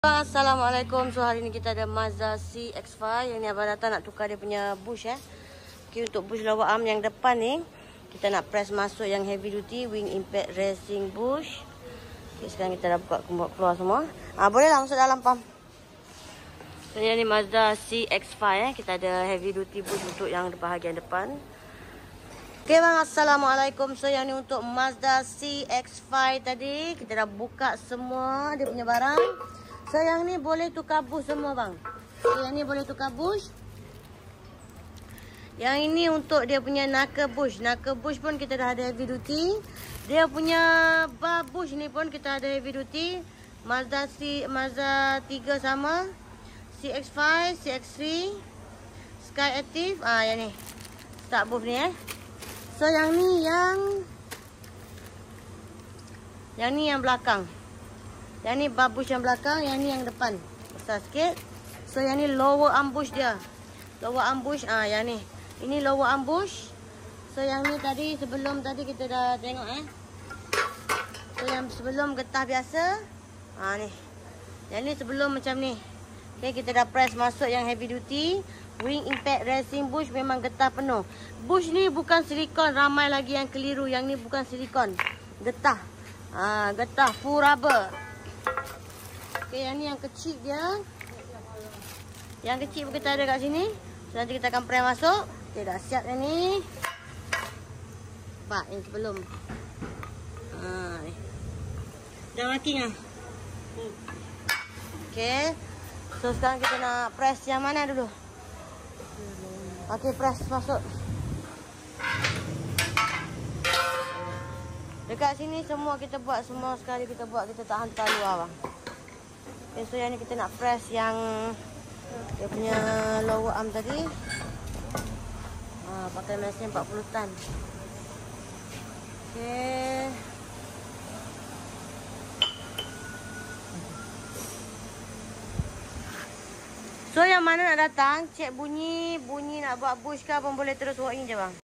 Assalamualaikum. So hari ni kita ada Mazda CX-5. Yang ni abang datang nak tukar dia punya bush Okay, untuk bush lower arm yang depan ni kita nak press masuk yang heavy duty wing impact racing bush. Okay, sekarang kita dah buka keluar semua. Boleh lah masuk dalam pam. So yang ni Mazda CX-5 Kita ada heavy duty bush untuk yang bahagian depan. Okay bang, Assalamualaikum. So yang ni untuk Mazda CX-5 tadi kita dah buka semua dia punya barang. So yang ni boleh tukar bush semua bang. So yang ni boleh tukar bush. Yang ini untuk dia punya knuckle bush. Knuckle bush pun kita dah ada heavy duty. Dia punya bar bush ni pun kita ada heavy duty. Mazda 3 sama. CX-5, CX-3, Sky Active. Yang ni start bush ni So yang ni yang belakang. Yang ni bar bush yang belakang, yang ni yang depan. Besar sikit. So yang ni lower arm bush dia. Lower arm bush, yang ni. Ini lower arm bush. So yang ni tadi sebelum tadi kita dah tengok So yang sebelum getah biasa, ni. Yang ni sebelum macam ni. Okay, kita dah press masuk yang heavy duty. Wing impact racing bush memang getah penuh. Bush ni bukan silikon, ramai lagi yang keliru. Yang ni bukan silikon. Getah. Getah full rubber. Okay, yang ni yang kecil dia. Yang kecil pun kita ada kat sini. So, nanti kita akan press masuk. Okay, dah siap yang ni. Nampak yang sebelum. Ni. Dah mati lah. Okay. So, sekarang kita nak press yang mana dulu? Okay, press masuk. Dekat sini semua kita buat. Semua sekali kita buat. Kita tak hantar luar bang. Okay, so yang ni kita nak press yang dia punya lower arm tadi. Pakai mesin 40 tan. Okay. So yang mana nak datang, cek bunyi nak buat bush ke apa boleh terus walk in je bang.